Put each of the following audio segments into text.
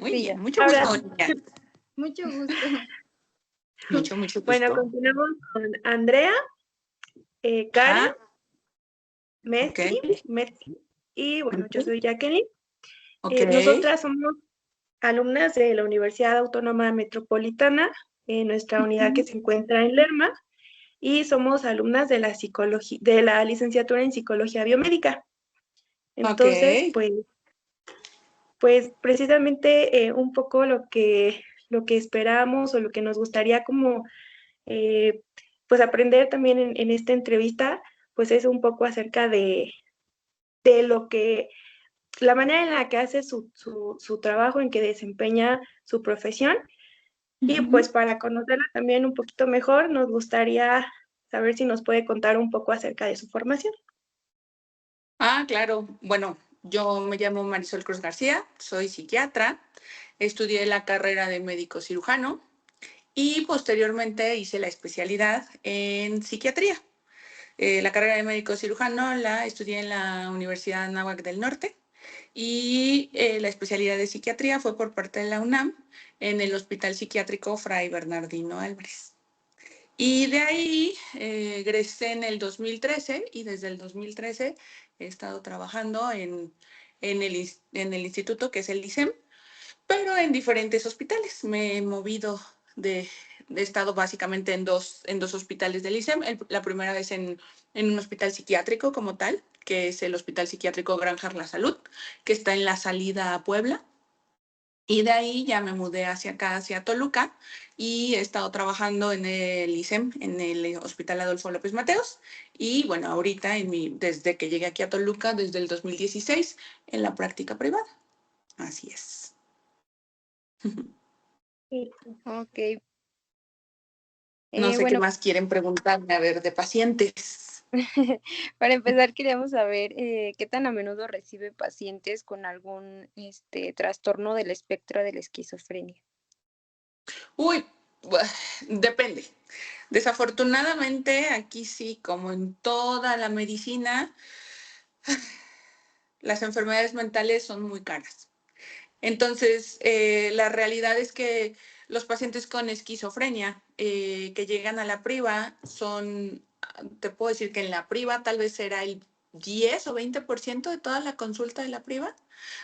Muy Sí, bien, ya. mucho Ahora gusto, sí. Niña. Mucho gusto. Mucho Bueno, gusto. continuamos con Andrea, Karen, Ajá, ok, Messi, y bueno, yo soy Jacqueline. ok, Nosotras somos alumnas de la Universidad Autónoma Metropolitana, nuestra unidad que se encuentra en Lerma, y somos alumnas de la de la licenciatura en Psicología Biomédica. ok. Entonces, pues precisamente un poco lo que esperamos o lo que nos gustaría como pues aprender también en esta entrevista, pues es un poco acerca de lo que, la manera en la que hace su trabajo, en que desempeña su profesión. Y pues Ujú. para conocerla también un poquito mejor, nos gustaría saber si nos puede contar un poco acerca de su formación. Ah, claro. Bueno, yo me llamo Marisol Cruz García, soy psiquiatra, estudié la carrera de médico cirujano y posteriormente hice la especialidad en psiquiatría. La carrera de médico cirujano la estudié en la Universidad Anáhuac del Norte y la especialidad de psiquiatría fue por parte de la UNAM en el Hospital Psiquiátrico Fray Bernardino Álvarez. Y de ahí egresé en el 2013 y desde el 2013 he estado trabajando en el instituto que es el ISEM, pero en diferentes hospitales. Me he movido de, he estado básicamente en dos hospitales del ISEM. La primera vez en un hospital psiquiátrico como tal, que es el Hospital Psiquiátrico Granjar La Salud, que está en la salida a Puebla. Y de ahí ya me mudé hacia acá, hacia Toluca, y he estado trabajando en el ISEM, en el Hospital Adolfo López Mateos. Y bueno, ahorita, desde que llegué aquí a Toluca, desde el 2016, en la práctica privada. Así es. Sí. Ok. No sé qué Bueno, más quieren preguntarme, a ver, de pacientes. para empezar queríamos saber qué tan a menudo recibe pacientes con algún trastorno del espectro de la esquizofrenia. Uy, depende. Desafortunadamente, aquí sí, como en toda la medicina, las enfermedades mentales son muy caras. Entonces, la realidad es que los pacientes con esquizofrenia que llegan a la priva te puedo decir que en la priva tal vez será el 10 o 20% de toda la consulta de la priva,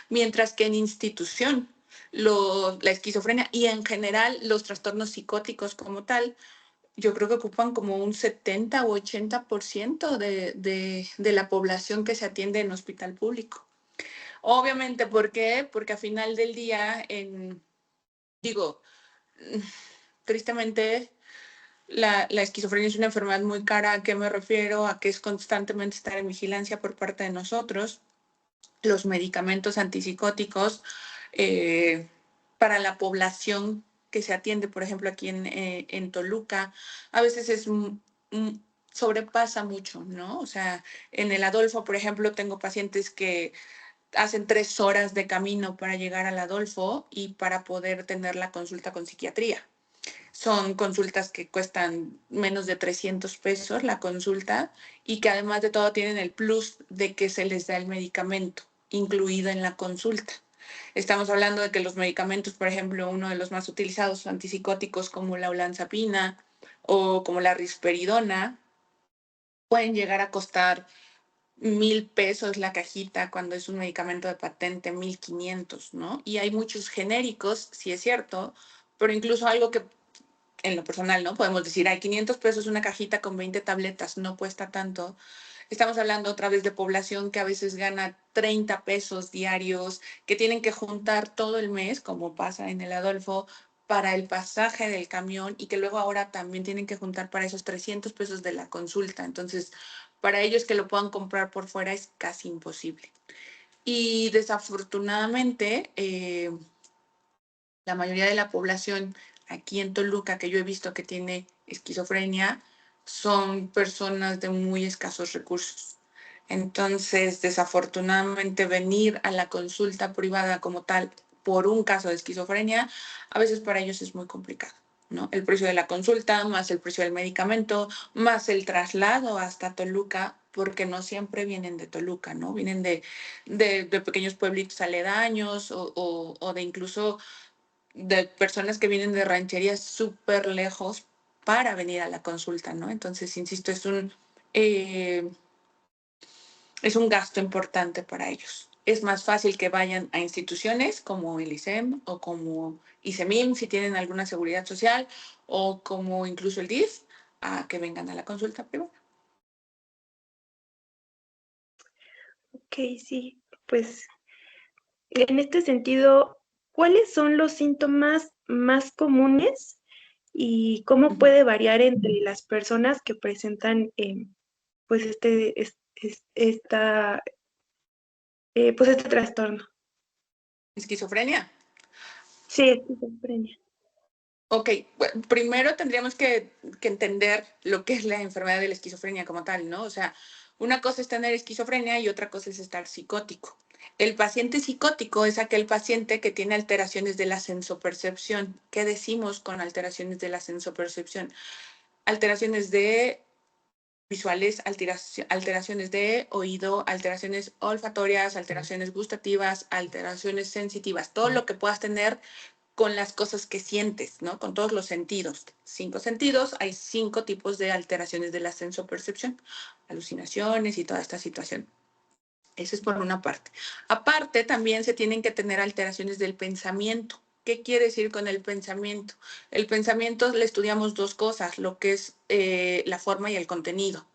mientras que en institución la esquizofrenia y en general los trastornos psicóticos como tal, yo creo que ocupan como un 70 o 80% de la población que se atiende en hospital público. Obviamente, ¿por qué? Porque a final del día, digo, tristemente, la esquizofrenia es una enfermedad muy cara. ¿A qué me refiero? A que es constantemente estar en vigilancia por parte de nosotros. Los medicamentos antipsicóticos eh, para la población que se atiende, por ejemplo, aquí en Toluca, a veces sobrepasa mucho, ¿no? O sea, en el Adolfo, por ejemplo, tengo pacientes que hacen 3 horas de camino para llegar al Adolfo y para poder tener la consulta con psiquiatría. Son consultas que cuestan menos de 300 pesos la consulta y que además de todo tienen el plus de que se les da el medicamento incluido en la consulta. Estamos hablando de que los medicamentos, por ejemplo, uno de los más utilizados antipsicóticos como la olanzapina o como la risperidona, pueden llegar a costar 1,000 pesos la cajita cuando es un medicamento de patente, 1,500, ¿no? Y hay muchos genéricos, sí es cierto, pero incluso algo que en lo personal, ¿no? Podemos decir, hay 500 pesos una cajita con 20 tabletas, no cuesta tanto. Estamos hablando otra vez de población que a veces gana 30 pesos diarios, que tienen que juntar todo el mes, como pasa en el Adolfo, para el pasaje del camión y que luego ahora también tienen que juntar para esos 300 pesos de la consulta. Entonces, para ellos que lo puedan comprar por fuera es casi imposible. Y desafortunadamente, la mayoría de la población aquí en Toluca que yo he visto que tiene esquizofrenia son personas de muy escasos recursos. Entonces, desafortunadamente, venir a la consulta privada como tal por un caso de esquizofrenia, a veces para ellos es muy complicado, ¿no? El precio de la consulta, más el precio del medicamento, más el traslado hasta Toluca, porque no siempre vienen de Toluca, ¿no? Vienen de pequeños pueblitos aledaños o de incluso de personas que vienen de rancherías súper lejos para venir a la consulta, ¿no? Entonces, insisto, eh, es un gasto importante para ellos. Es más fácil que vayan a instituciones como el ISEM o como ISEMIM, si tienen alguna seguridad social, o como incluso el DIF, a que vengan a la consulta privada. Ok, sí, pues en este sentido, ¿cuáles son los síntomas más comunes y cómo Ujú. puede variar entre las personas que presentan pues pues este trastorno? ¿Esquizofrenia? Sí, esquizofrenia. Ok, bueno, primero tendríamos que entender lo que es la enfermedad de la esquizofrenia como tal, ¿no? O sea, una cosa es tener esquizofrenia y otra cosa es estar psicótico. El paciente psicótico es aquel paciente que tiene alteraciones de la sensopercepción. ¿Qué decimos con alteraciones de la sensopercepción? Alteraciones de visuales, alteraciones de oído, alteraciones olfatorias, alteraciones gustativas, alteraciones sensitivas, todo lo que puedas tener con las cosas que sientes, ¿no? Con todos los sentidos. 5 sentidos, hay 5 tipos de alteraciones de la sensopercepción, alucinaciones y toda esta situación. Eso es por una parte. Aparte, también se tienen que tener alteraciones del pensamiento. ¿Qué quiere decir con el pensamiento? El pensamiento le estudiamos dos cosas, lo que es la forma y el contenido,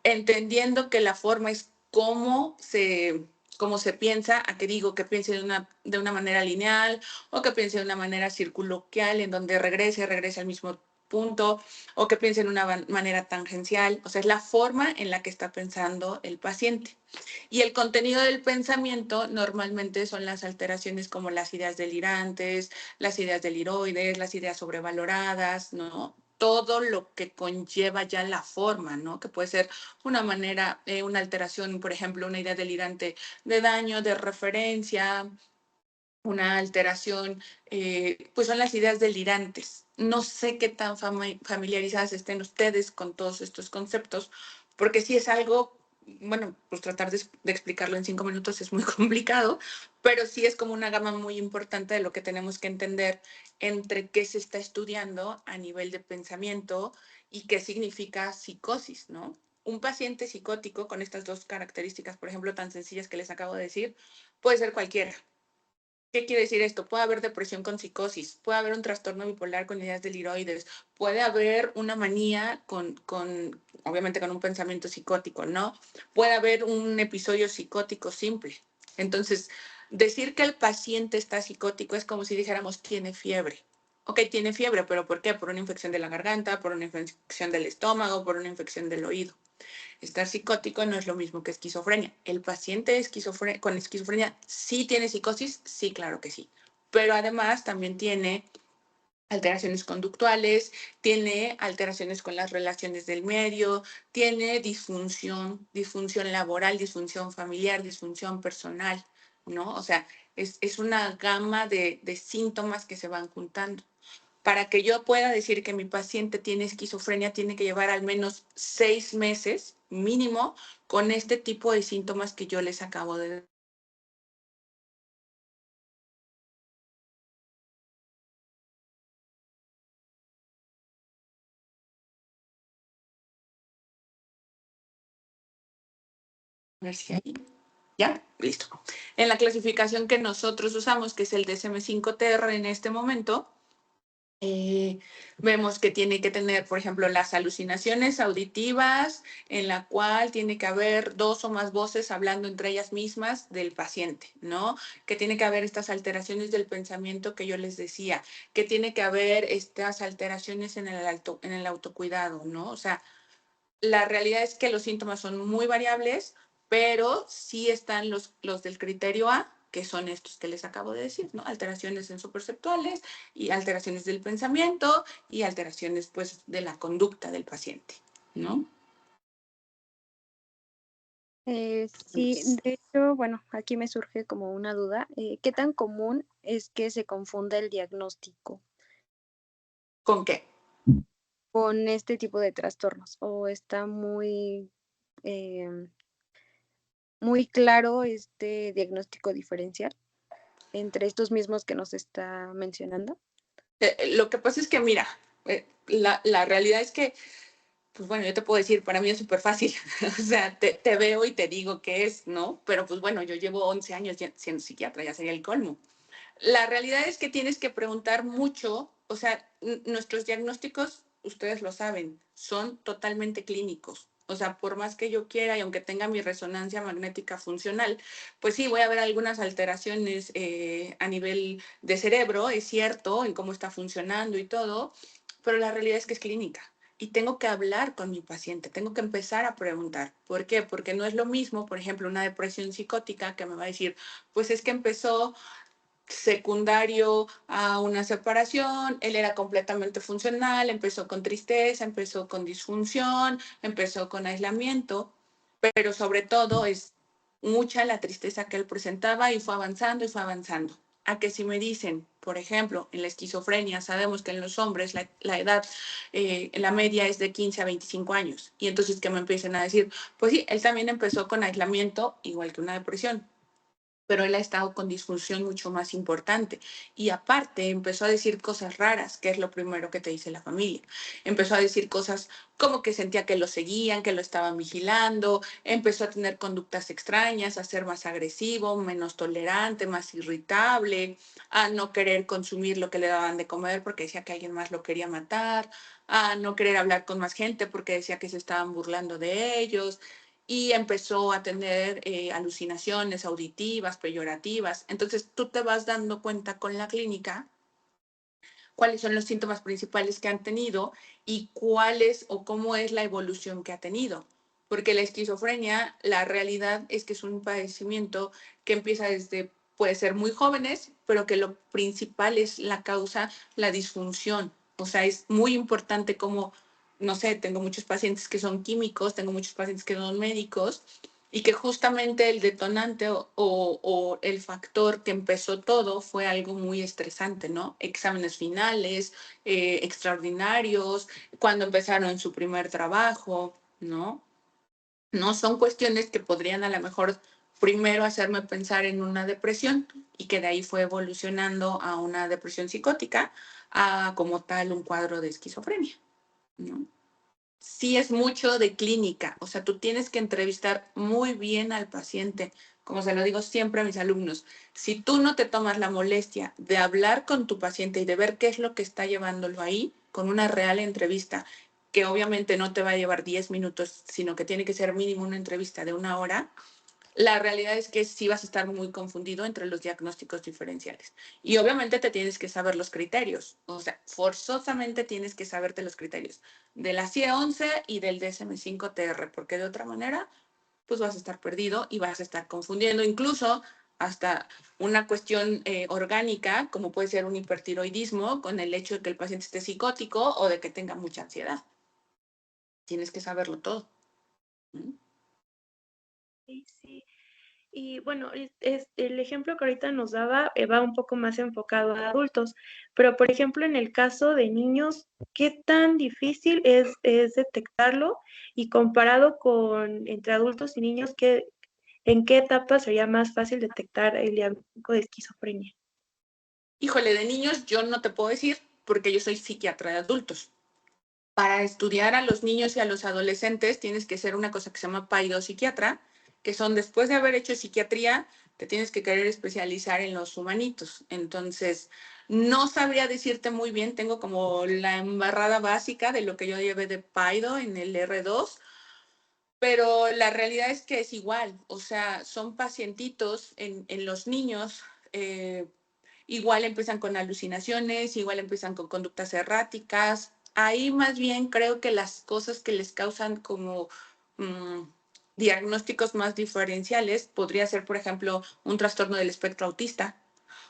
entendiendo que la forma es cómo se piensa, a que digo que piense de una manera lineal o que piense de una manera circunloquial, en donde regrese al mismo punto, o que piense en una manera tangencial. O sea, es la forma en la que está pensando el paciente. Y el contenido del pensamiento normalmente son las alteraciones como las ideas delirantes, las ideas deliroides, las ideas sobrevaloradas, ¿no? Todo lo que conlleva ya la forma, ¿no? Que puede ser una manera, una alteración, por ejemplo, una idea delirante de daño, de referencia, una alteración, pues son las ideas delirantes. No sé qué tan familiarizadas estén ustedes con todos estos conceptos, porque sí es algo, bueno, pues tratar de explicarlo en 5 minutos es muy complicado, pero sí es como una gama muy importante de lo que tenemos que entender entre qué se está estudiando a nivel de pensamiento y qué significa psicosis, ¿no? Un paciente psicótico con estas dos características, por ejemplo, tan sencillas que les acabo de decir, puede ser cualquiera. ¿Qué quiere decir esto? Puede haber depresión con psicosis, puede haber un trastorno bipolar con ideas deliroides, puede haber una manía obviamente con un pensamiento psicótico, ¿no? Puede haber un episodio psicótico simple. Entonces, decir que el paciente está psicótico es como si dijéramos tiene fiebre. Ok, tiene fiebre, pero ¿por qué? Por una infección de la garganta, por una infección del estómago, por una infección del oído. Estar psicótico no es lo mismo que esquizofrenia. ¿El paciente con esquizofrenia sí tiene psicosis? Sí, claro que sí. Pero además también tiene alteraciones conductuales, tiene alteraciones con las relaciones del medio, tiene disfunción laboral, disfunción familiar, disfunción personal, ¿no? O sea, es una gama de síntomas que se van juntando. Para que yo pueda decir que mi paciente tiene esquizofrenia, tiene que llevar al menos 6 meses mínimo con este tipo de síntomas que yo les acabo de ver si ahí. ¿Ya? Listo. En la clasificación que nosotros usamos, que es el DSM-5-TR en este momento, vemos que tiene que tener, por ejemplo, las alucinaciones auditivas, en la cual tiene que haber 2 o más voces hablando entre ellas mismas del paciente, ¿no? Que tiene que haber estas alteraciones del pensamiento que yo les decía, que tiene que haber estas alteraciones en el autocuidado, ¿no? O sea, la realidad es que los síntomas son muy variables, pero sí están los del criterio A, que son estos que les acabo de decir, ¿no? Alteraciones sensoperceptuales y alteraciones del pensamiento y alteraciones, pues, de la conducta del paciente, ¿no? Sí, de hecho, bueno, aquí me surge como una duda. ¿Qué tan común es que se confunda el diagnóstico ¿Con qué? con este tipo de trastornos? ¿O está muy muy claro este diagnóstico diferencial entre estos mismos que nos está mencionando? Lo que pasa es que, mira, la realidad es que, pues bueno, yo te puedo decir, para mí es súper fácil. O sea, te veo y te digo qué es, ¿no? Pero pues bueno, yo llevo 11 años siendo psiquiatra, ya sería el colmo. La realidad es que tienes que preguntar mucho, o sea, nuestros diagnósticos, ustedes lo saben, son totalmente clínicos. O sea, por más que yo quiera y aunque tenga mi resonancia magnética funcional, pues sí, voy a ver algunas alteraciones a nivel de cerebro, es cierto, en cómo está funcionando y todo, pero la realidad es que es clínica. Y tengo que hablar con mi paciente, tengo que empezar a preguntar. ¿Por qué? Porque no es lo mismo, por ejemplo, una depresión psicótica que me va a decir, pues es que empezó secundario a una separación, él era completamente funcional, empezó con tristeza, empezó con disfunción, empezó con aislamiento, pero sobre todo es mucha la tristeza que él presentaba y fue avanzando y fue avanzando. A que si me dicen, por ejemplo, en la esquizofrenia, sabemos que en los hombres la edad, la media es de 15 a 25 años, y entonces que me empiecen a decir, pues sí, él también empezó con aislamiento, igual que una depresión, pero él ha estado con disfunción mucho más importante. Y aparte empezó a decir cosas raras, que es lo primero que te dice la familia. Empezó a decir cosas como que sentía que lo seguían, que lo estaban vigilando, empezó a tener conductas extrañas, a ser más agresivo, menos tolerante, más irritable, a no querer consumir lo que le daban de comer porque decía que alguien más lo quería matar, a no querer hablar con más gente porque decía que se estaban burlando de ellos, y empezó a tener alucinaciones auditivas, peyorativas. Entonces tú te vas dando cuenta con la clínica cuáles son los síntomas principales que han tenido y cuál es o cómo es la evolución que ha tenido. Porque la esquizofrenia, la realidad es que es un padecimiento que empieza desde, puede ser muy jóvenes, pero que lo principal es la causa, la disfunción. O sea, es muy importante como, no sé, tengo muchos pacientes que son químicos, tengo muchos pacientes que son médicos, y que justamente el detonante o el factor que empezó todo fue algo muy estresante, ¿no? Exámenes finales, extraordinarios, cuando empezaron su primer trabajo, ¿no? No son cuestiones que podrían a lo mejor primero hacerme pensar en una depresión y que de ahí fue evolucionando a una depresión psicótica, a como tal un cuadro de esquizofrenia, ¿no? Sí es mucho de clínica, o sea, tú tienes que entrevistar muy bien al paciente, como se lo digo siempre a mis alumnos. Si tú no te tomas la molestia de hablar con tu paciente y de ver qué es lo que está llevándolo ahí, con una real entrevista, que obviamente no te va a llevar 10 minutos, sino que tiene que ser mínimo una entrevista de una hora, la realidad es que sí vas a estar muy confundido entre los diagnósticos diferenciales. Y obviamente te tienes que saber los criterios. O sea, forzosamente tienes que saberte los criterios de la CIE-11 y del DSM-5-TR, porque de otra manera, pues vas a estar perdido y vas a estar confundiendo incluso hasta una cuestión orgánica, como puede ser un hipertiroidismo, con el hecho de que el paciente esté psicótico o de que tenga mucha ansiedad. Tienes que saberlo todo. ¿Mm? Sí, sí. Y bueno, el ejemplo que ahorita nos daba va un poco más enfocado a adultos, pero por ejemplo, en el caso de niños, ¿qué tan difícil es detectarlo? Y comparado con entre adultos y niños, ¿en qué etapa sería más fácil detectar el diagnóstico de esquizofrenia? Híjole, de niños yo no te puedo decir porque yo soy psiquiatra de adultos. Para estudiar a los niños y a los adolescentes tienes que ser una cosa que se llama paidopsiquiatra, que son después de haber hecho psiquiatría, te tienes que querer especializar en los humanitos. Entonces, no sabría decirte muy bien, tengo como la embarrada básica de lo que yo llevé de paido en el R2, pero la realidad es que es igual, o sea, son pacientitos en los niños. Igual empiezan con alucinaciones, igual empiezan con conductas erráticas. Ahí más bien creo que las cosas que les causan como mm, diagnósticos más diferenciales podría ser, por ejemplo, un trastorno del espectro autista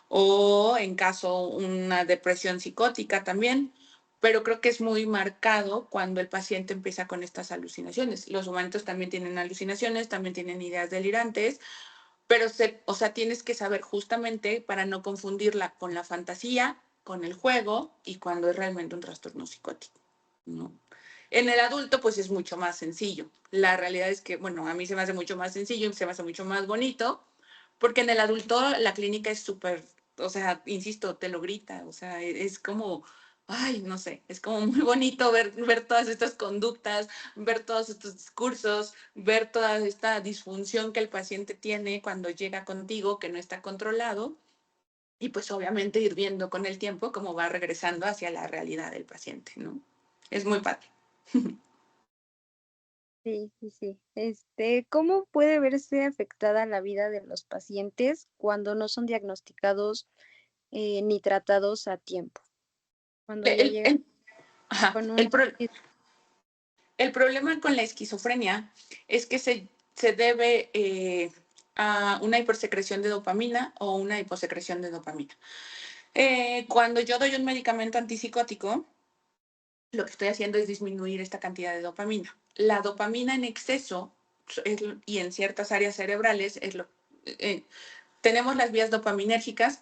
o en caso una depresión psicótica también. Pero creo que es muy marcado cuando el paciente empieza con estas alucinaciones. Los humanos también tienen alucinaciones, también tienen ideas delirantes, pero, o sea, tienes que saber justamente para no confundirla con la fantasía, con el juego y cuando es realmente un trastorno psicótico, ¿no? En el adulto, pues es mucho más sencillo. La realidad es que, bueno, a mí se me hace mucho más sencillo y se me hace mucho más bonito, porque en el adulto la clínica es súper, o sea, insisto, te lo grita, o sea, es como, ay, no sé, es como muy bonito ver todas estas conductas, ver todos estos discursos, ver toda esta disfunción que el paciente tiene cuando llega contigo, que no está controlado, y pues obviamente ir viendo con el tiempo cómo va regresando hacia la realidad del paciente, ¿no? Es muy padre. Sí, sí, sí. ¿Cómo puede verse afectada la vida de los pacientes cuando no son diagnosticados, ni tratados a tiempo? Cuando ya El, llegan el- ajá, con el una pro- crisis. El problema con la esquizofrenia es que se debe a una hipersecreción de dopamina o una hiposecreción de dopamina. Cuando yo doy un medicamento antipsicótico, lo que estoy haciendo es disminuir esta cantidad de dopamina. La dopamina en exceso y en ciertas áreas cerebrales eh, tenemos las vías dopaminérgicas.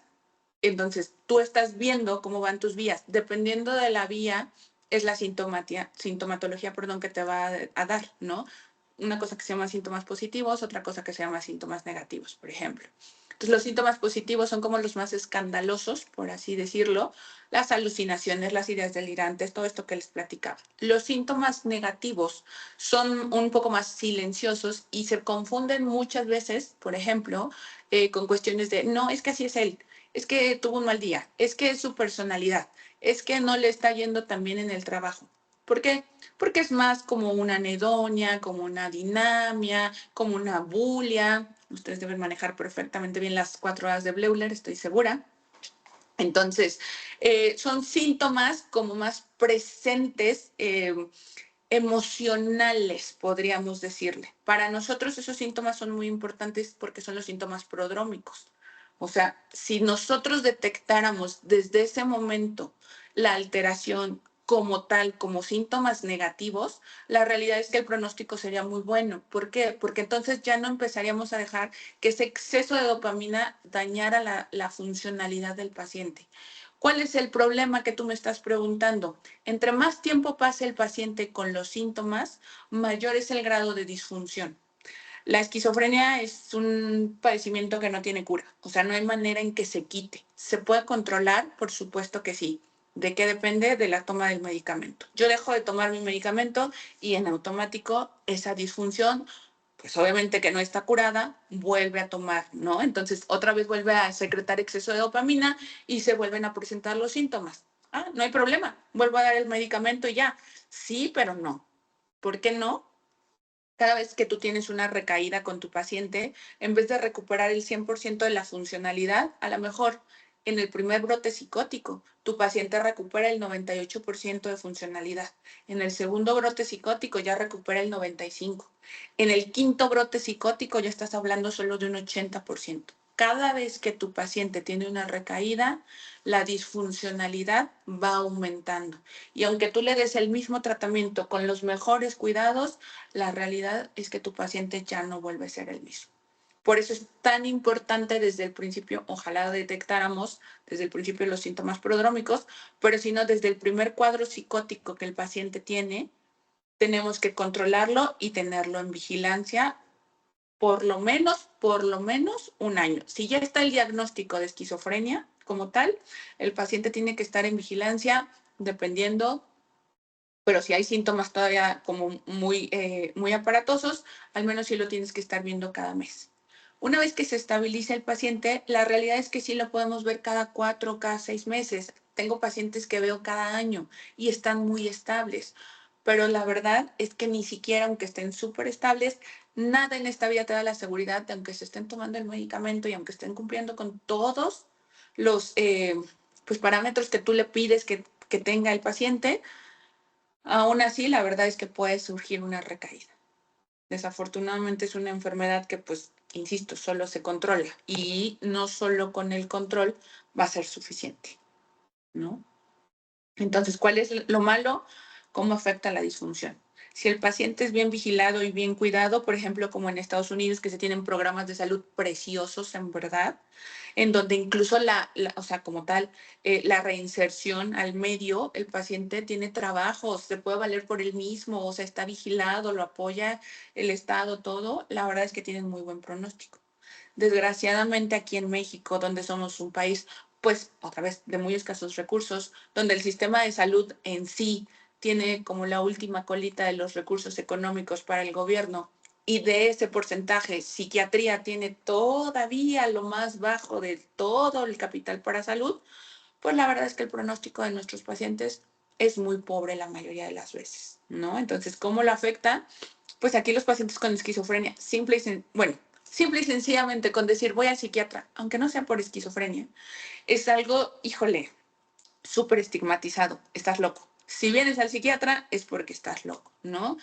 Entonces, tú estás viendo cómo van tus vías. Dependiendo de la vía, es la sintomatología, perdón, que te va a dar, ¿no? Una cosa que se llama síntomas positivos, otra cosa que se llama síntomas negativos, por ejemplo. Entonces, los síntomas positivos son como los más escandalosos, por así decirlo, las alucinaciones, las ideas delirantes, todo esto que les platicaba. Los síntomas negativos son un poco más silenciosos y se confunden muchas veces, por ejemplo, con cuestiones de, no, es que así es él, es que tuvo un mal día, es que es su personalidad, es que no le está yendo tan bien en el trabajo. ¿Por qué? Porque es más como una anedonia, como una dinamia, como una bulia. Ustedes deben manejar perfectamente bien las 4 A's de Bleuler, estoy segura. Entonces, son síntomas como más presentes, emocionales, podríamos decirle. Para nosotros esos síntomas son muy importantes porque son los síntomas prodrómicos. O sea, si nosotros detectáramos desde ese momento la alteración como tal, como síntomas negativos, la realidad es que el pronóstico sería muy bueno. ¿Por qué? Porque entonces ya no empezaríamos a dejar que ese exceso de dopamina dañara la funcionalidad del paciente. ¿Cuál es el problema que tú me estás preguntando? Entre más tiempo pase el paciente con los síntomas, mayor es el grado de disfunción. La esquizofrenia es un padecimiento que no tiene cura, o sea, no hay manera en que se quite. ¿Se puede controlar? Por supuesto que sí. ¿De qué depende? De la toma del medicamento. Yo dejo de tomar mi medicamento y en automático esa disfunción, pues obviamente que no está curada, vuelve a tomar, ¿no? Entonces otra vez vuelve a secretar exceso de dopamina y se vuelven a presentar los síntomas. Ah, no hay problema, vuelvo a dar el medicamento y ya. Sí, pero no. ¿Por qué no? Cada vez que tú tienes una recaída con tu paciente, en vez de recuperar el 100% de la funcionalidad, a lo mejor en el primer brote psicótico, tu paciente recupera el 98% de funcionalidad. En el segundo brote psicótico ya recupera el 95%. En el quinto brote psicótico ya estás hablando solo de un 80%. Cada vez que tu paciente tiene una recaída, la disfuncionalidad va aumentando. Y aunque tú le des el mismo tratamiento con los mejores cuidados, la realidad es que tu paciente ya no vuelve a ser el mismo. Por eso es tan importante desde el principio, ojalá detectáramos desde el principio los síntomas prodrómicos, pero si no, desde el primer cuadro psicótico que el paciente tiene, tenemos que controlarlo y tenerlo en vigilancia por lo menos un año. Si ya está el diagnóstico de esquizofrenia como tal, el paciente tiene que estar en vigilancia dependiendo, pero si hay síntomas todavía como muy aparatosos, al menos sí lo tienes que estar viendo cada mes. Una vez que se estabiliza el paciente, la realidad es que sí lo podemos ver cada 4, cada 6 meses. Tengo pacientes que veo cada año y están muy estables, pero la verdad es que ni siquiera, aunque estén súper estables, nada en esta vida te da la seguridad de aunque se estén tomando el medicamento y aunque estén cumpliendo con todos los pues, parámetros que tú le pides que tenga el paciente. Aún así, la verdad es que puede surgir una recaída. Desafortunadamente es una enfermedad que, pues, insisto, solo se controla y no solo con el control va a ser suficiente, ¿no? Entonces, ¿cuál es lo malo? ¿Cómo afecta la disfunción? Si el paciente es bien vigilado y bien cuidado, por ejemplo, como en Estados Unidos, que se tienen programas de salud preciosos, en verdad, en donde incluso o sea, como tal, la reinserción al medio, el paciente tiene trabajo, se puede valer por él mismo, o sea, está vigilado, lo apoya el Estado, todo, la verdad es que tienen muy buen pronóstico. Desgraciadamente aquí en México, donde somos un país, pues otra vez, de muy escasos recursos, donde el sistema de salud en sí tiene como la última colita de los recursos económicos para el gobierno, y de ese porcentaje, psiquiatría tiene todavía lo más bajo de todo el capital para salud, pues la verdad es que el pronóstico de nuestros pacientes es muy pobre la mayoría de las veces, ¿no? Entonces, ¿cómo lo afecta? Pues aquí los pacientes con esquizofrenia, simple y sencillamente con decir voy al psiquiatra, aunque no sea por esquizofrenia, es algo, híjole, súper estigmatizado. Estás loco. Si vienes al psiquiatra es porque estás loco, ¿no?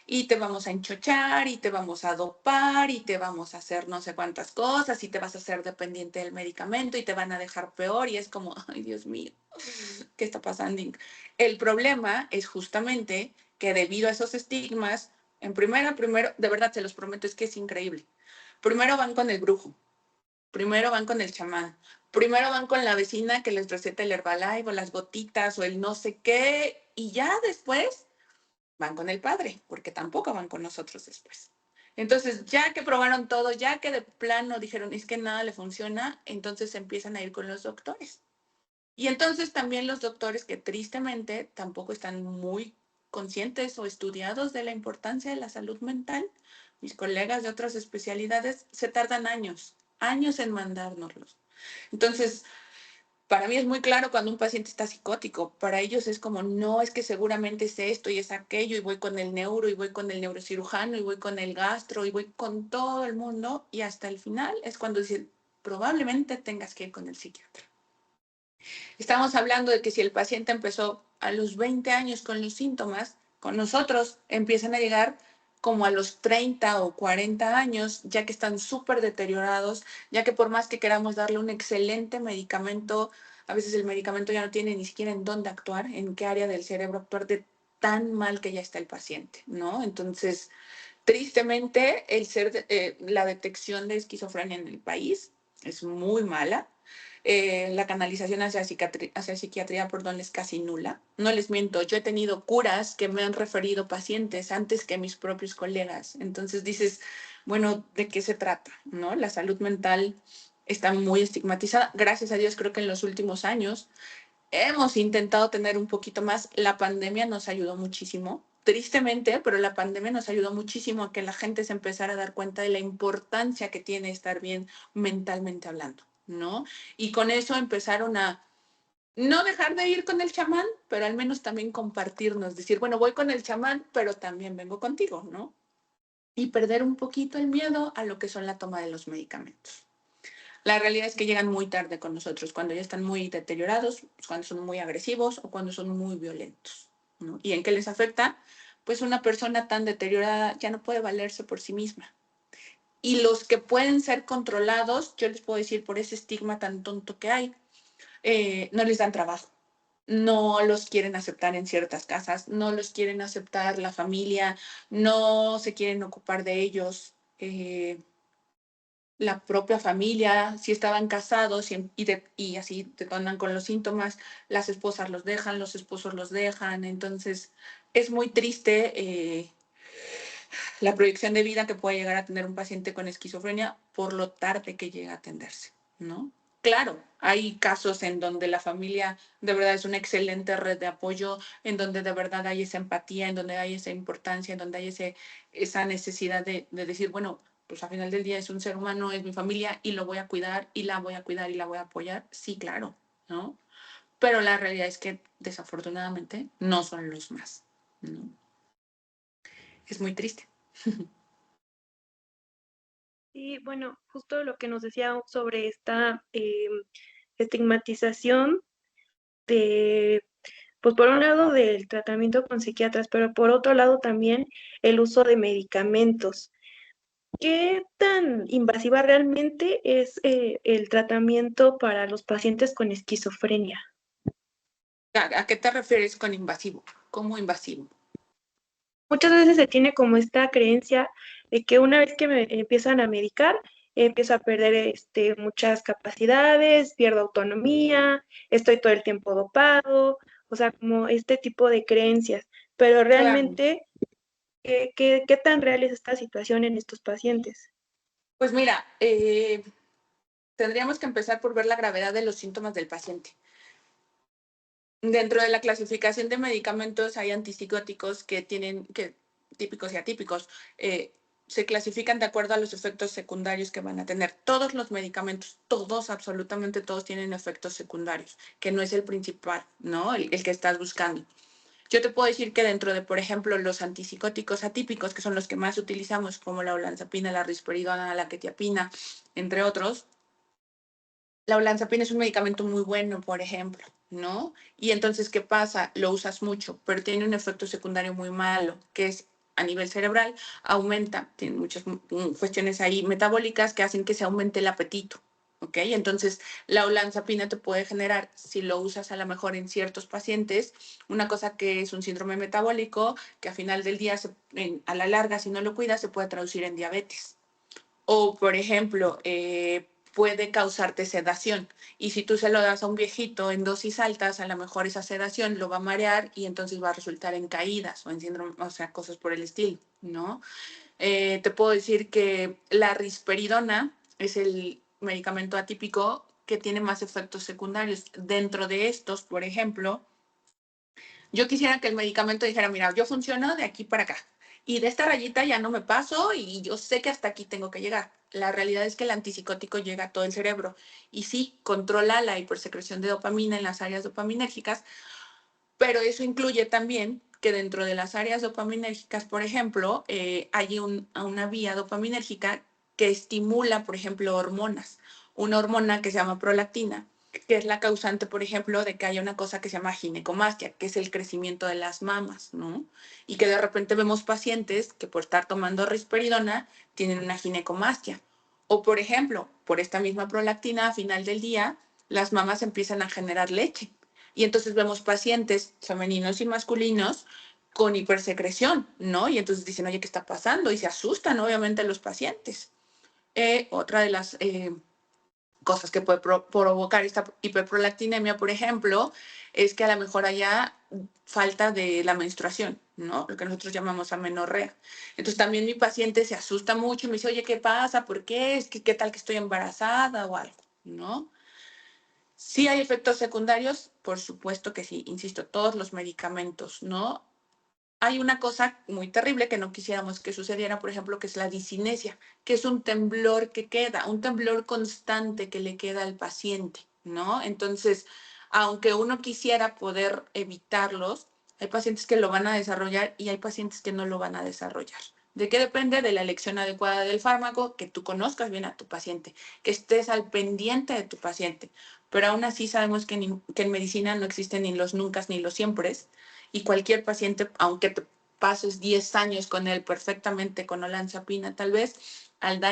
Y te vamos a enchochar y te vamos a dopar y te vamos a hacer no sé cuántas cosas y te vas a hacer dependiente del medicamento y te van a dejar peor y es como, ay Dios mío, ¿qué está pasando? El problema es justamente que debido a esos estigmas, primero, de verdad se los prometo, es que es increíble. Primero van con el brujo, primero van con el chamán, primero van con la vecina que les receta el Herbalife o las gotitas o el no sé qué, y ya después van con el padre, porque tampoco van con nosotros después. Entonces, ya que probaron todo, ya que de plano dijeron, es que nada le funciona, entonces empiezan a ir con los doctores. Y entonces también los doctores que tristemente tampoco están muy conscientes o estudiados de la importancia de la salud mental, mis colegas de otras especialidades se tardan años, años en mandárnoslos. Entonces, para mí es muy claro cuando un paciente está psicótico. Para ellos es como, no, es que seguramente es esto y es aquello, y voy con el neuro, y voy con el neurocirujano, y voy con el gastro, y voy con todo el mundo, y hasta el final es cuando dicen, probablemente tengas que ir con el psiquiatra. Estamos hablando de que si el paciente empezó a los 20 años con los síntomas, con nosotros empiezan a llegar como a los 30 o 40 años, ya que están súper deteriorados, ya que por más que queramos darle un excelente medicamento, a veces el medicamento ya no tiene ni siquiera en dónde actuar, en qué área del cerebro actuar de tan mal que ya está el paciente, ¿no? Entonces, tristemente, la detección de esquizofrenia en el país es muy mala. La canalización hacia psiquiatría, perdón, es casi nula. No les miento, yo he tenido curas que me han referido pacientes antes que mis propios colegas. Entonces dices, bueno, ¿de qué se trata? ¿No? La salud mental está muy estigmatizada. Gracias a Dios, creo que en los últimos años hemos intentado tener un poquito más. La pandemia nos ayudó muchísimo, tristemente, pero la pandemia nos ayudó muchísimo a que la gente se empezara a dar cuenta de la importancia que tiene estar bien mentalmente hablando, ¿no? Y con eso empezaron a no dejar de ir con el chamán, pero al menos también compartirnos, decir, bueno, voy con el chamán, pero también vengo contigo, ¿no? Y perder un poquito el miedo a lo que son la toma de los medicamentos. La realidad es que llegan muy tarde con nosotros, cuando ya están muy deteriorados, cuando son muy agresivos o cuando son muy violentos, ¿no? ¿Y en qué les afecta? Pues una persona tan deteriorada ya no puede valerse por sí misma. Y los que pueden ser controlados, yo les puedo decir por ese estigma tan tonto que hay, no les dan trabajo. No los quieren aceptar en ciertas casas, no los quieren aceptar la familia, no se quieren ocupar de ellos. La propia familia, si estaban casados y así detonan con los síntomas, las esposas los dejan, los esposos los dejan. Entonces, es muy triste la proyección de vida que puede llegar a tener un paciente con esquizofrenia por lo tarde que llega a atenderse, ¿no? Claro, hay casos en donde la familia de verdad es una excelente red de apoyo, en donde de verdad hay esa empatía, en donde hay esa importancia, en donde hay esa necesidad de decir, bueno, pues al final del día es un ser humano, es mi familia y lo voy a cuidar y la voy a cuidar y la voy a apoyar. Sí, claro, ¿no? Pero la realidad es que desafortunadamente no son los más, ¿no? Es muy triste. Y bueno, justo lo que nos decía sobre esta estigmatización de, pues por un lado del tratamiento con psiquiatras, pero por otro lado también el uso de medicamentos. ¿Qué tan invasiva realmente es el tratamiento para los pacientes con esquizofrenia? ¿A qué te refieres con invasivo? ¿Cómo invasivo? muchas veces se tiene como esta creencia de que una vez que me empiezan a medicar, empiezo a perder muchas capacidades, pierdo autonomía, estoy todo el tiempo dopado, o sea, como este tipo de creencias. Pero Claro. realmente, ¿qué tan real es esta situación en estos pacientes? Pues mira, tendríamos que empezar por ver la gravedad de los síntomas del paciente. Dentro de la clasificación de medicamentos hay antipsicóticos típicos y atípicos. Se clasifican de acuerdo a los efectos secundarios que van a tener. Todos los medicamentos, todos, absolutamente todos tienen efectos secundarios, que no es el principal, ¿no? El que estás buscando. Yo te puedo decir que dentro de, por ejemplo, los antipsicóticos atípicos, que son los que más utilizamos, como la olanzapina, la risperidona, la quetiapina, entre otros, la olanzapina es un medicamento muy bueno, por ejemplo, ¿no? Y entonces, ¿qué pasa? Lo usas mucho, pero tiene un efecto secundario muy malo, que es a nivel cerebral, aumenta, tiene muchas cuestiones ahí metabólicas que hacen que se aumente el apetito, ¿ok? Entonces, la olanzapina te puede generar, si lo usas a lo mejor en ciertos pacientes, una cosa que es un síndrome metabólico, que a final del día, a la larga, si no lo cuidas, se puede traducir en diabetes. O, por ejemplo, puede causarte sedación. Y si tú se lo das a un viejito en dosis altas, a lo mejor esa sedación lo va a marear y entonces va a resultar en caídas o en síndrome, o sea, cosas por el estilo, ¿no? Te puedo decir que la risperidona es el medicamento atípico que tiene más efectos secundarios. Dentro de estos, por ejemplo, yo quisiera que el medicamento dijera, mira, yo funciono de aquí para acá. Y de esta rayita ya no me paso y yo sé que hasta aquí tengo que llegar. La realidad es que el antipsicótico llega a todo el cerebro y sí controla la hipersecreción de dopamina en las áreas dopaminérgicas, pero eso incluye también que dentro de las áreas dopaminérgicas, por ejemplo, hay una vía dopaminérgica que estimula, por ejemplo, hormonas. Una hormona que se llama prolactina, que es la causante, por ejemplo, de que haya una cosa que se llama ginecomastia, que es el crecimiento de las mamas, ¿no? Y que de repente vemos pacientes que por estar tomando risperidona tienen una ginecomastia. O, por ejemplo, por esta misma prolactina, a final del día, las mamas empiezan a generar leche. Y entonces vemos pacientes femeninos y masculinos con hipersecreción, ¿no? Y entonces dicen, oye, ¿qué está pasando? Y se asustan, obviamente, los pacientes. Otra de las cosas que puede provocar esta hiperprolactinemia, por ejemplo, es que a lo mejor haya falta de la menstruación, ¿no? Lo que nosotros llamamos amenorrea. Entonces también mi paciente se asusta mucho y me dice, oye, ¿qué pasa? ¿Por qué? ¿Qué tal que estoy embarazada o algo? ¿No? Sí hay efectos secundarios, por supuesto que sí, insisto, todos los medicamentos, ¿no? Hay una cosa muy terrible que no quisiéramos que sucediera, por ejemplo, que es la discinesia, que es un temblor que queda, un temblor constante que le queda al paciente, ¿no? Entonces, aunque uno quisiera poder evitarlos, hay pacientes que lo van a desarrollar y hay pacientes que no lo van a desarrollar. ¿De qué depende? De la elección adecuada del fármaco, que tú conozcas bien a tu paciente, que estés al pendiente de tu paciente. Pero aún así sabemos que en medicina no existen ni los nunca ni los siempre, y cualquier paciente, aunque te pases 10 años con él perfectamente con olanzapina, tal vez al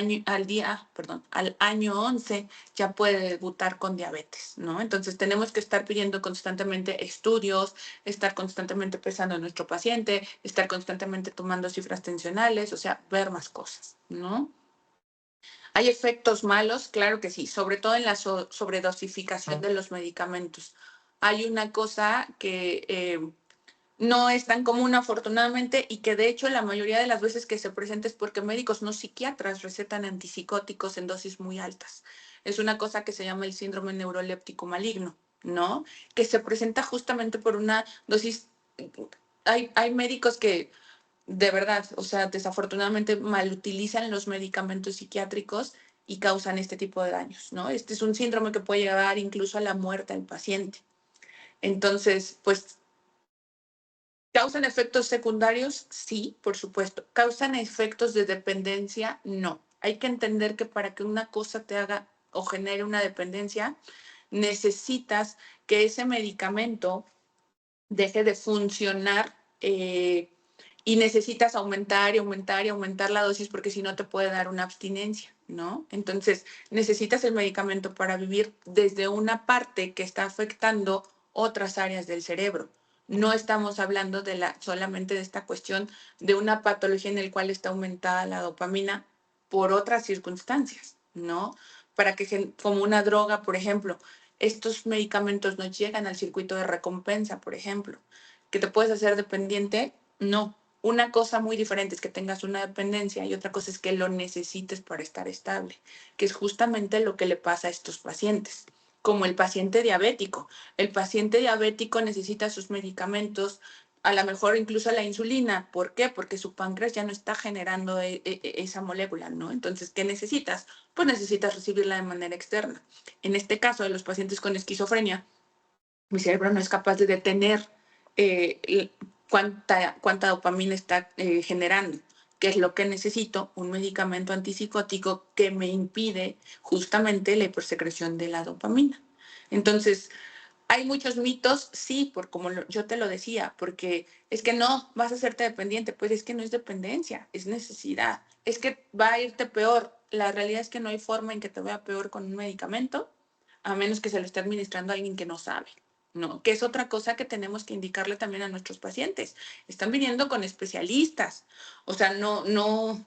año 11 ya puede debutar con diabetes, ¿no? Entonces tenemos que estar pidiendo constantemente estudios, estar constantemente pesando a nuestro paciente, estar constantemente tomando cifras tensionales, o sea, ver más cosas, ¿no? ¿Hay efectos malos? Claro que sí, sobre todo en la sobredosificación de los medicamentos. Hay una cosa que no es tan común afortunadamente y que de hecho la mayoría de las veces que se presenta es porque médicos no psiquiatras recetan antipsicóticos en dosis muy altas. Es una cosa que se llama el síndrome neuroléptico maligno, ¿no? Que se presenta justamente por una dosis. Hay médicos que de verdad, o sea, desafortunadamente malutilizan los medicamentos psiquiátricos y causan este tipo de daños, ¿no? Este es un síndrome que puede llevar incluso a la muerte del paciente. Entonces, pues, ¿causan efectos secundarios? Sí, por supuesto. ¿Causan efectos de dependencia? No. Hay que entender que para que una cosa te haga o genere una dependencia, necesitas que ese medicamento deje de funcionar y necesitas aumentar y aumentar y aumentar la dosis porque si no te puede dar una abstinencia, ¿no? Entonces, necesitas el medicamento para vivir desde una parte que está afectando otras áreas del cerebro. No estamos hablando solamente de esta cuestión de una patología en la cual está aumentada la dopamina por otras circunstancias, ¿no? Para que, como una droga, por ejemplo, estos medicamentos no llegan al circuito de recompensa, por ejemplo. ¿Que te puedes hacer dependiente? No. Una cosa muy diferente es que tengas una dependencia y otra cosa es que lo necesites para estar estable, que es justamente lo que le pasa a estos pacientes, como el paciente diabético. El paciente diabético necesita sus medicamentos, a lo mejor incluso la insulina. ¿Por qué? Porque su páncreas ya no está generando esa molécula, ¿no? Entonces, ¿qué necesitas? Pues necesitas recibirla de manera externa. En este caso de los pacientes con esquizofrenia, mi cerebro no es capaz de detener cuánta dopamina está generando. ¿Qué es lo que necesito? Un medicamento antipsicótico que me impide justamente la hipersecreción de la dopamina. Entonces, hay muchos mitos, sí, como yo te lo decía, porque es que no, vas a hacerte dependiente, pues es que no es dependencia, es necesidad, es que va a irte peor. La realidad es que no hay forma en que te vaya peor con un medicamento, a menos que se lo esté administrando a alguien que no sabe, ¿no? Que es otra cosa que tenemos que indicarle también a nuestros pacientes. Están viniendo con especialistas, o sea, no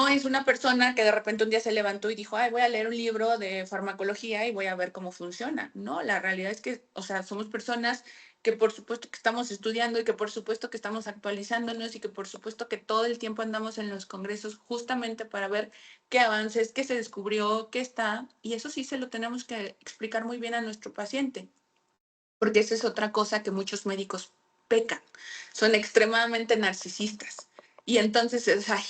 es una persona que de repente un día se levantó y dijo, ay, voy a leer un libro de farmacología y voy a ver cómo funciona. No, la realidad es que, o sea, somos personas que por supuesto que estamos estudiando y que por supuesto que estamos actualizándonos y que por supuesto que todo el tiempo andamos en los congresos justamente para ver qué avances, qué se descubrió, qué está. Y eso sí se lo tenemos que explicar muy bien a nuestro paciente, porque esa es otra cosa que muchos médicos pecan. Son extremadamente narcisistas. Y entonces es, ay,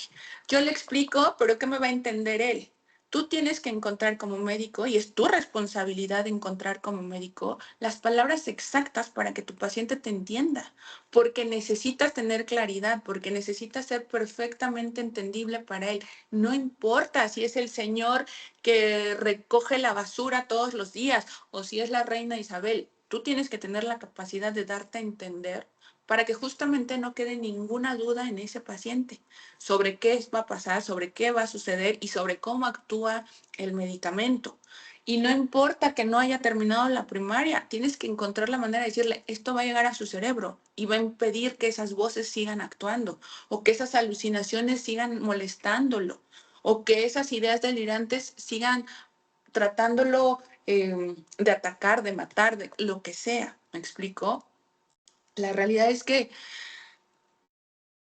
yo le explico, pero ¿qué me va a entender él? Tú tienes que encontrar como médico, y es tu responsabilidad encontrar como médico las palabras exactas para que tu paciente te entienda, porque necesitas tener claridad, porque necesitas ser perfectamente entendible para él. No importa si es el señor que recoge la basura todos los días o si es la reina Isabel. Tú tienes que tener la capacidad de darte a entender para que justamente no quede ninguna duda en ese paciente sobre qué va a pasar, sobre qué va a suceder y sobre cómo actúa el medicamento. Y no importa que no haya terminado la primaria, tienes que encontrar la manera de decirle, esto va a llegar a su cerebro y va a impedir que esas voces sigan actuando o que esas alucinaciones sigan molestándolo o que esas ideas delirantes sigan tratándolo de atacar, de matar, de lo que sea. ¿Me explico? La realidad es que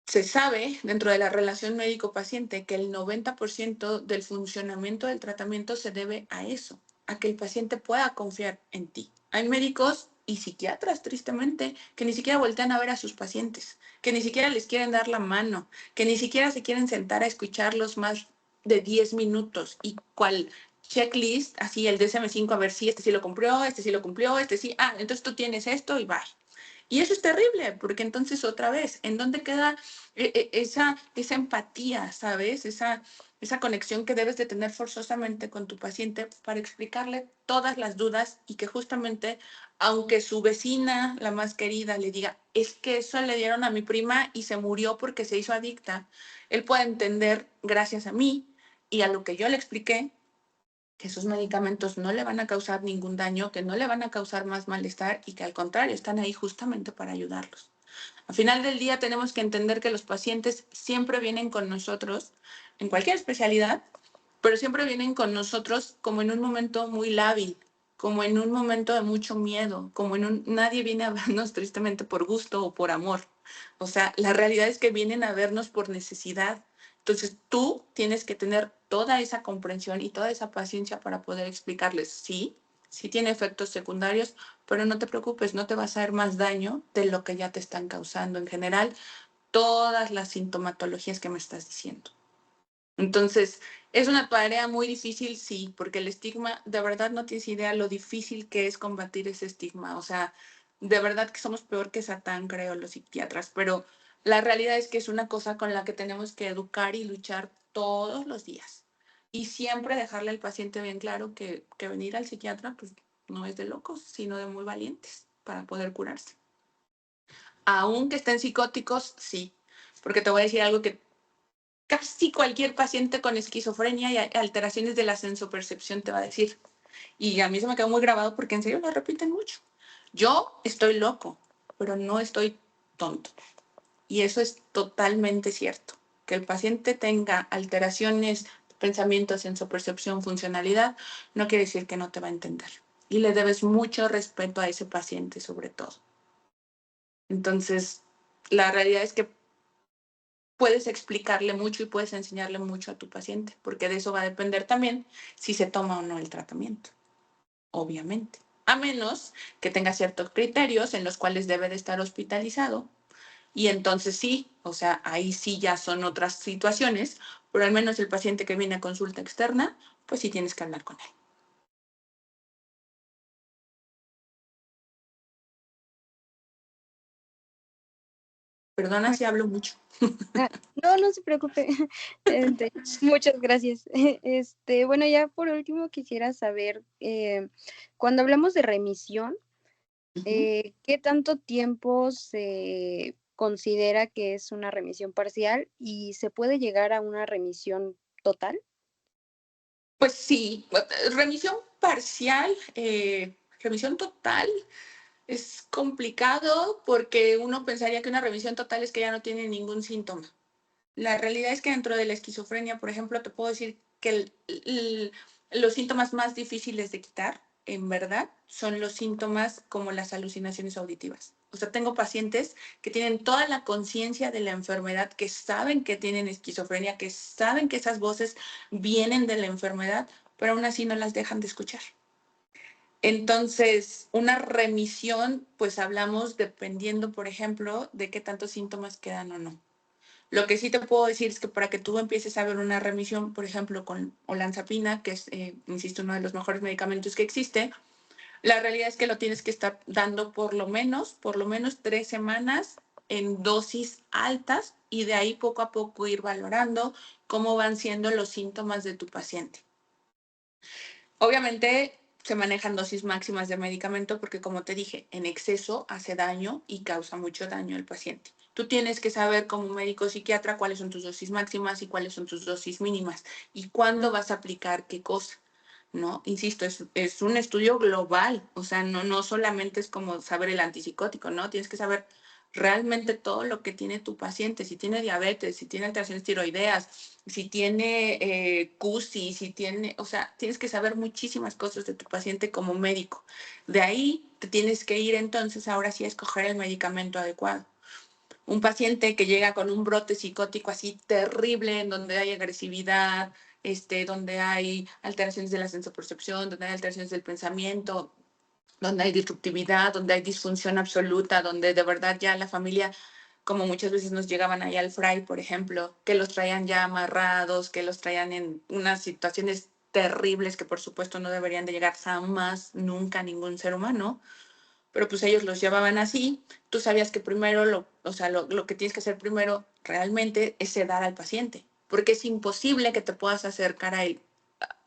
se sabe dentro de la relación médico-paciente que el 90% del funcionamiento del tratamiento se debe a eso, a que el paciente pueda confiar en ti. Hay médicos y psiquiatras, tristemente, que ni siquiera voltean a ver a sus pacientes, que ni siquiera les quieren dar la mano, que ni siquiera se quieren sentar a escucharlos más de 10 minutos y cual checklist, así el DSM-5, a ver si este sí lo cumplió, este sí lo cumplió, este sí, entonces tú tienes esto y bye. Y eso es terrible, porque entonces otra vez, ¿en dónde queda esa empatía, ¿sabes? Esa conexión que debes de tener forzosamente con tu paciente para explicarle todas las dudas y que justamente, aunque su vecina, la más querida, le diga, es que eso le dieron a mi prima y se murió porque se hizo adicta, él puede entender, gracias a mí y a lo que yo le expliqué, que esos medicamentos no le van a causar ningún daño, que no le van a causar más malestar y que al contrario están ahí justamente para ayudarlos. Al final del día tenemos que entender que los pacientes siempre vienen con nosotros en cualquier especialidad, pero siempre vienen con nosotros como en un momento muy lábil, como en un momento de mucho miedo, como nadie viene a vernos tristemente por gusto o por amor. O sea, la realidad es que vienen a vernos por necesidad. Entonces tú tienes que tener toda esa comprensión y toda esa paciencia para poder explicarles, sí, sí tiene efectos secundarios, pero no te preocupes, no te vas a hacer más daño de lo que ya te están causando en general todas las sintomatologías que me estás diciendo. Entonces, es una tarea muy difícil, sí, porque el estigma, de verdad no tienes idea lo difícil que es combatir ese estigma. O sea, de verdad que somos peor que Satán, creo, los psiquiatras, pero la realidad es que es una cosa con la que tenemos que educar y luchar todos los días. Y siempre dejarle al paciente bien claro que venir al psiquiatra, pues, no es de locos, sino de muy valientes para poder curarse. Aunque estén psicóticos, sí, porque te voy a decir algo que casi cualquier paciente con esquizofrenia y alteraciones de la sensopercepción te va a decir. Y a mí se me quedó muy grabado porque en serio lo repiten mucho. Yo estoy loco. pero no estoy tonto. Y eso es totalmente cierto. Que el paciente tenga alteraciones, pensamientos, sensopercepción, funcionalidad, no quiere decir que no te va a entender. Y le debes mucho respeto a ese paciente sobre todo. Entonces, la realidad es que puedes explicarle mucho y puedes enseñarle mucho a tu paciente, porque de eso va a depender también si se toma o no el tratamiento, obviamente. A menos que tenga ciertos criterios en los cuales debe de estar hospitalizado. Y entonces sí, o sea, ahí sí ya son otras situaciones, pero al menos el paciente que viene a consulta externa, pues sí tienes que hablar con él. Perdona si hablo mucho. Ah, no, no se preocupe. Muchas gracias. Bueno, ya por último quisiera saber, cuando hablamos de remisión, Ujú. ¿qué tanto tiempo se considera que es una remisión parcial y se puede llegar a una remisión total? Pues sí, remisión parcial, remisión total. Es complicado porque uno pensaría que una remisión total es que ya no tiene ningún síntoma. La realidad es que dentro de la esquizofrenia, por ejemplo, te puedo decir que los síntomas más difíciles de quitar, en verdad, son los síntomas como las alucinaciones auditivas. O sea, tengo pacientes que tienen toda la conciencia de la enfermedad, que saben que tienen esquizofrenia, que saben que esas voces vienen de la enfermedad, pero aún así no las dejan de escuchar. Entonces, una remisión, pues hablamos dependiendo, por ejemplo, de qué tantos síntomas quedan o no. Lo que sí te puedo decir es que para que tú empieces a ver una remisión, por ejemplo, con olanzapina, que es, insisto, uno de los mejores medicamentos que existe, la realidad es que lo tienes que estar dando por lo menos 3 semanas en dosis altas y de ahí poco a poco ir valorando cómo van siendo los síntomas de tu paciente. Obviamente se manejan dosis máximas de medicamento porque, como te dije, en exceso hace daño y causa mucho daño al paciente. Tú tienes que saber como médico psiquiatra cuáles son tus dosis máximas y cuáles son tus dosis mínimas y cuándo vas a aplicar qué cosa, ¿no? Insisto, es un estudio global, o sea, no solamente es como saber el antipsicótico, ¿no? Tienes que saber realmente todo lo que tiene tu paciente, si tiene diabetes, si tiene alteraciones tiroideas, si tiene CUSI, si tiene, o sea, tienes que saber muchísimas cosas de tu paciente como médico. De ahí te tienes que ir entonces ahora sí a escoger el medicamento adecuado. Un paciente que llega con un brote psicótico así terrible, en donde hay agresividad, donde hay alteraciones de la sensopercepción, donde hay alteraciones del pensamiento, donde hay disruptividad, donde hay disfunción absoluta, donde de verdad ya la familia, como muchas veces nos llegaban ahí al fray, por ejemplo, que los traían ya amarrados, que los traían en unas situaciones terribles que por supuesto no deberían de llegar jamás, nunca a ningún ser humano, pero pues ellos los llevaban así. Tú sabías que primero, o sea, lo que tienes que hacer primero realmente es sedar al paciente, porque es imposible que te puedas acercar a él.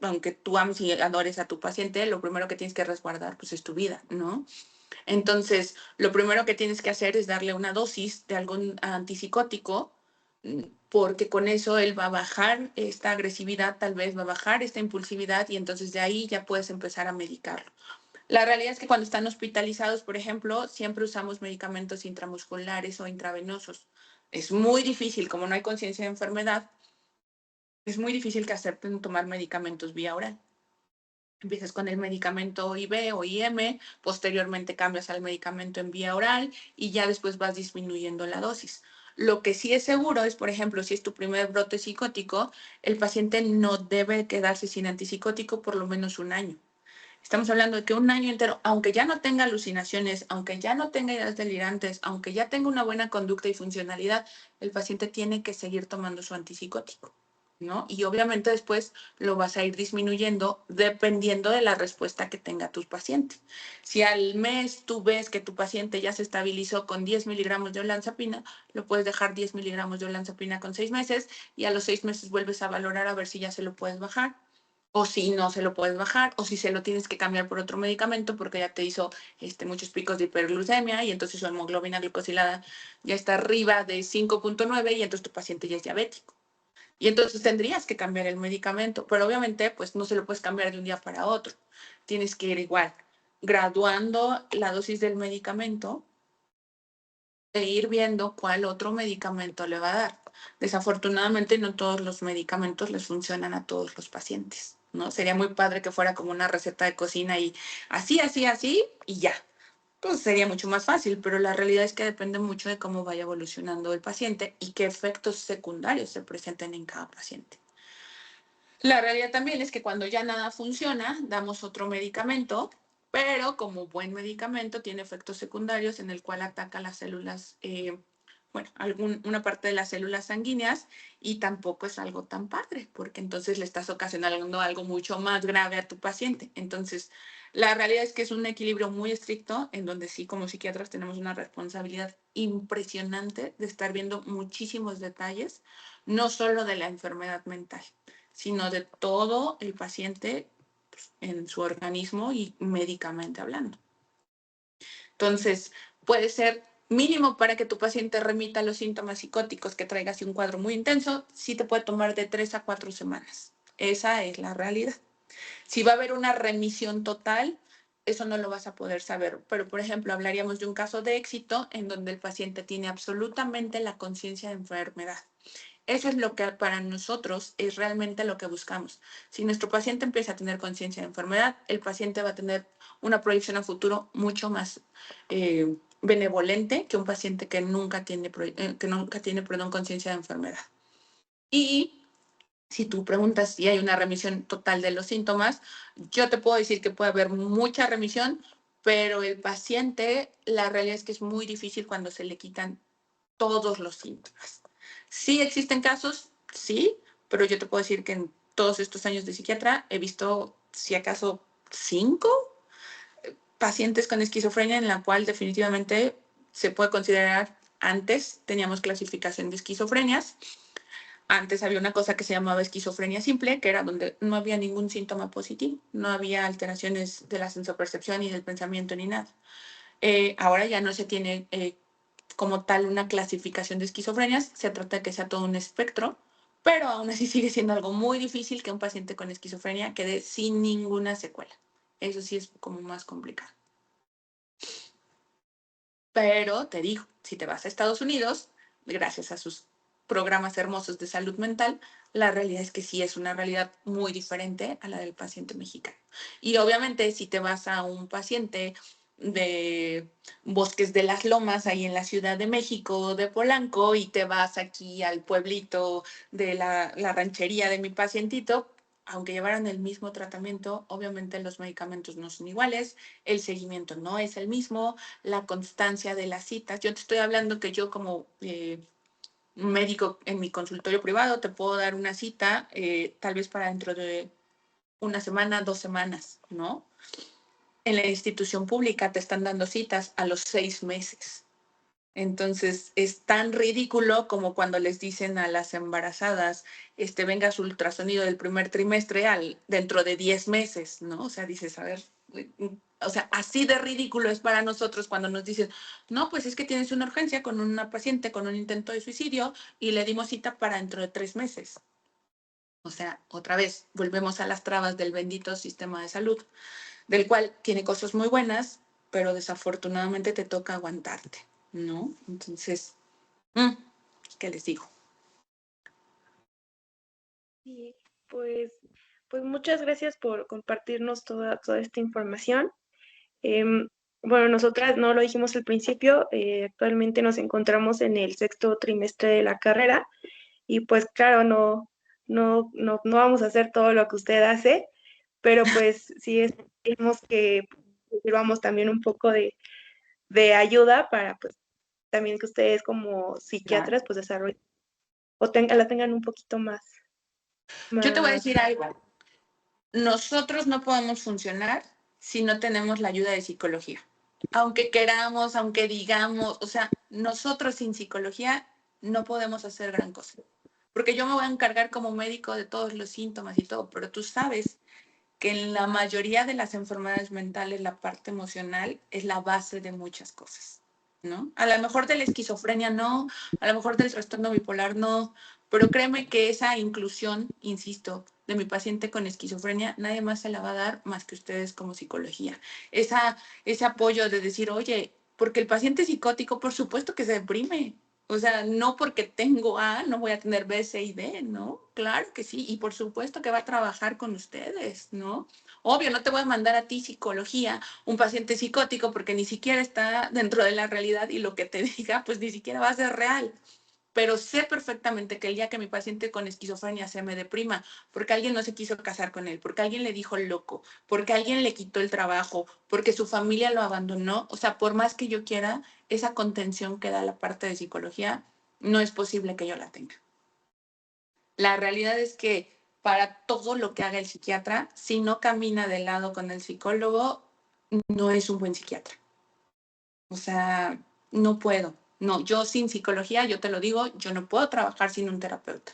Aunque tú ames y adores a tu paciente, lo primero que tienes que resguardar pues es tu vida, ¿no? Entonces, lo primero que tienes que hacer es darle una dosis de algún antipsicótico, porque con eso él va a bajar esta agresividad, tal vez va a bajar esta impulsividad y entonces de ahí ya puedes empezar a medicarlo. La realidad es que cuando están hospitalizados, por ejemplo, siempre usamos medicamentos intramusculares o intravenosos. Es muy difícil, como no hay conciencia de enfermedad, es muy difícil que acepten tomar medicamentos vía oral. Empiezas con el medicamento IV o IM, posteriormente cambias al medicamento en vía oral y ya después vas disminuyendo la dosis. Lo que sí es seguro es, por ejemplo, si es tu primer brote psicótico, el paciente no debe quedarse sin antipsicótico por lo menos un año. Estamos hablando de que un año entero, aunque ya no tenga alucinaciones, aunque ya no tenga ideas delirantes, aunque ya tenga una buena conducta y funcionalidad, el paciente tiene que seguir tomando su antipsicótico, ¿no? Y obviamente después lo vas a ir disminuyendo dependiendo de la respuesta que tenga tu paciente. Si al mes tú ves que tu paciente ya se estabilizó con 10 miligramos de olanzapina, lo puedes dejar 10 miligramos de olanzapina con 6 meses y a los 6 meses vuelves a valorar a ver si ya se lo puedes bajar o si no se lo puedes bajar, o si se lo tienes que cambiar por otro medicamento porque ya te hizo muchos picos de hiperglucemia y entonces su hemoglobina glicosilada ya está arriba de 5,9 y entonces tu paciente ya es diabético. Y entonces tendrías que cambiar el medicamento, pero obviamente pues no se lo puedes cambiar de un día para otro. Tienes que ir igual, graduando la dosis del medicamento e ir viendo cuál otro medicamento le va a dar. Desafortunadamente, no todos los medicamentos les funcionan a todos los pacientes, ¿no? Sería muy padre que fuera como una receta de cocina y así, así, así, y ya. Pues sería mucho más fácil, pero la realidad es que depende mucho de cómo vaya evolucionando el paciente y qué efectos secundarios se presenten en cada paciente. La realidad también es que cuando ya nada funciona, damos otro medicamento, pero como buen medicamento tiene efectos secundarios en el cual ataca las células, bueno, una parte de las células sanguíneas y tampoco es algo tan padre, porque entonces le estás ocasionando algo mucho más grave a tu paciente. Entonces, la realidad es que es un equilibrio muy estricto en donde sí, como psiquiatras, tenemos una responsabilidad impresionante de estar viendo muchísimos detalles, no solo de la enfermedad mental, sino de todo el paciente pues, en su organismo y médicamente hablando. Entonces, puede ser mínimo para que tu paciente remita los síntomas psicóticos que traiga así un cuadro muy intenso, sí te puede tomar de 3 a 4 semanas. Esa es la realidad. Si va a haber una remisión total, eso no lo vas a poder saber. Pero, por ejemplo, hablaríamos de un caso de éxito en donde el paciente tiene absolutamente la conciencia de enfermedad. Eso es lo que para nosotros es realmente lo que buscamos. Si nuestro paciente empieza a tener conciencia de enfermedad, el paciente va a tener una proyección a futuro mucho más benevolente que un paciente que nunca tiene, perdón, conciencia de enfermedad. Y si tú preguntas si hay una remisión total de los síntomas, yo te puedo decir que puede haber mucha remisión, pero el paciente, la realidad es que es muy difícil cuando se le quitan todos los síntomas. Sí existen casos, sí, pero yo te puedo decir que en todos estos años de psiquiatra he visto, si acaso, 5 pacientes con esquizofrenia en la cual definitivamente se puede considerar, antes teníamos clasificación de esquizofrenias, antes había una cosa que se llamaba esquizofrenia simple, que era donde no había ningún síntoma positivo, no había alteraciones de la sensopercepción ni del pensamiento ni nada. Ahora ya no se tiene como tal una clasificación de esquizofrenias, se trata de que sea todo un espectro, pero aún así sigue siendo algo muy difícil que un paciente con esquizofrenia quede sin ninguna secuela. Eso sí es como más complicado. Pero te digo, si te vas a Estados Unidos, gracias a sus programas hermosos de salud mental, la realidad es que sí es una realidad muy diferente a la del paciente mexicano. Y obviamente si te vas a un paciente de Bosques de las Lomas, ahí en la Ciudad de México, de Polanco, y te vas aquí al pueblito de la ranchería de mi pacientito, aunque llevaran el mismo tratamiento, obviamente los medicamentos no son iguales, el seguimiento no es el mismo, la constancia de las citas. Yo te estoy hablando que yo como médico en mi consultorio privado te puedo dar una cita tal vez para dentro de una semana, 2 semanas, ¿no? En la institución pública te están dando citas a los 6 meses. Entonces, es tan ridículo como cuando les dicen a las embarazadas, venga su ultrasonido del primer trimestre dentro de 10 meses, ¿no? O sea, dices, a ver, o sea, así de ridículo es para nosotros cuando nos dicen, no, pues es que tienes una urgencia con una paciente con un intento de suicidio y le dimos cita para dentro de 3 meses. O sea, otra vez, volvemos a las trabas del bendito sistema de salud, del cual tiene cosas muy buenas, pero desafortunadamente te toca aguantarte, ¿no? Entonces, ¿qué les digo? Sí, pues, pues muchas gracias por compartirnos toda esta información. Em, bueno, nosotras no lo dijimos al principio, actualmente nos encontramos en el sexto trimestre de la carrera y pues claro, no vamos a hacer todo lo que usted hace, pero pues sí esperemos que sirvamos también un poco de ayuda para pues también que ustedes como Claro. psiquiatras pues desarrollen o la tengan un poquito Yo te voy a más. decir algo. Nosotros no podemos funcionar si no tenemos la ayuda de psicología. Aunque queramos, aunque digamos, o sea, nosotros sin psicología no podemos hacer gran cosa. Porque yo me voy a encargar como médico de todos los síntomas y todo, pero tú sabes que en la mayoría de las enfermedades mentales la parte emocional es la base de muchas cosas, ¿no? A lo mejor de la esquizofrenia no, a lo mejor del trastorno bipolar no, pero créeme que esa inclusión, insisto, de mi paciente con esquizofrenia, nadie más se la va a dar más que ustedes como psicología. Ese apoyo de decir, oye, porque el paciente psicótico, por supuesto que se deprime. O sea, no porque tengo A, no voy a tener B, C y D, ¿no? Claro que sí, y por supuesto que va a trabajar con ustedes, ¿no? Obvio, no te voy a mandar a ti psicología, un paciente psicótico, porque ni siquiera está dentro de la realidad y lo que te diga, pues ni siquiera va a ser real. Pero sé perfectamente que el día que mi paciente con esquizofrenia se me deprima, porque alguien no se quiso casar con él, porque alguien le dijo loco, porque alguien le quitó el trabajo, porque su familia lo abandonó, o sea, por más que yo quiera, esa contención que da la parte de psicología, no es posible que yo la tenga. La realidad es que para todo lo que haga el psiquiatra, si no camina de lado con el psicólogo, no es un buen psiquiatra. O sea, no puedo. No, yo sin psicología, yo te lo digo, yo no puedo trabajar sin un terapeuta.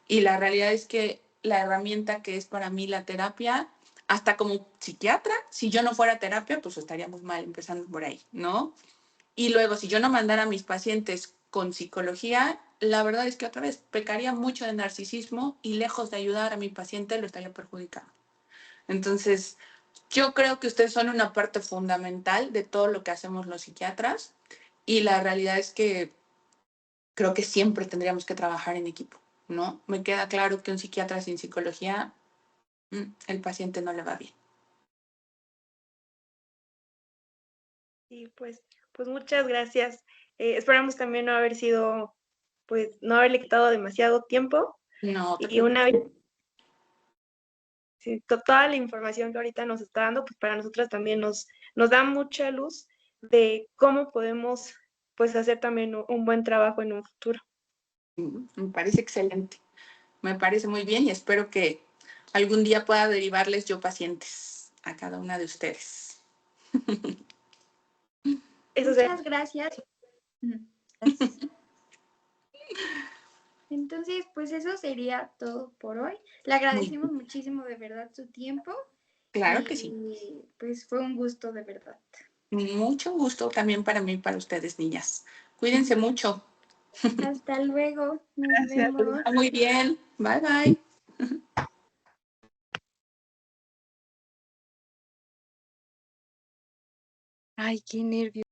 Y la realidad es que la herramienta que es para mí la terapia, hasta como psiquiatra, si yo no fuera terapia, pues estaríamos mal, empezando por ahí, ¿no? Y luego, si yo no mandara a mis pacientes con psicología, la verdad es que otra vez pecaría mucho de narcisismo y lejos de ayudar a mi paciente lo estaría perjudicando. Entonces, yo creo que ustedes son una parte fundamental de todo lo que hacemos los psiquiatras y la realidad es que creo que siempre tendríamos que trabajar en equipo, ¿no? Me queda claro que un psiquiatra sin psicología, el paciente no le va bien. Sí, pues muchas gracias. Esperamos también no haber sido, pues no haberle quitado demasiado tiempo No te y una preocupes. vez sí, toda la información que ahorita nos está dando, pues para nosotras también nos da mucha luz de cómo podemos pues hacer también un buen trabajo en un futuro. Me parece excelente. Me parece muy bien y espero que algún día pueda derivarles yo pacientes a cada una de ustedes. Eso Muchas gracias. Gracias. Entonces, pues eso sería todo por hoy. Le Muy agradecemos bien. muchísimo de verdad su tiempo Claro que sí. y pues fue un gusto de verdad. Mucho gusto también para mí y para ustedes, niñas. Cuídense mucho. Hasta luego, nos vemos. Muy bien. Bye bye. Ay, qué nervios.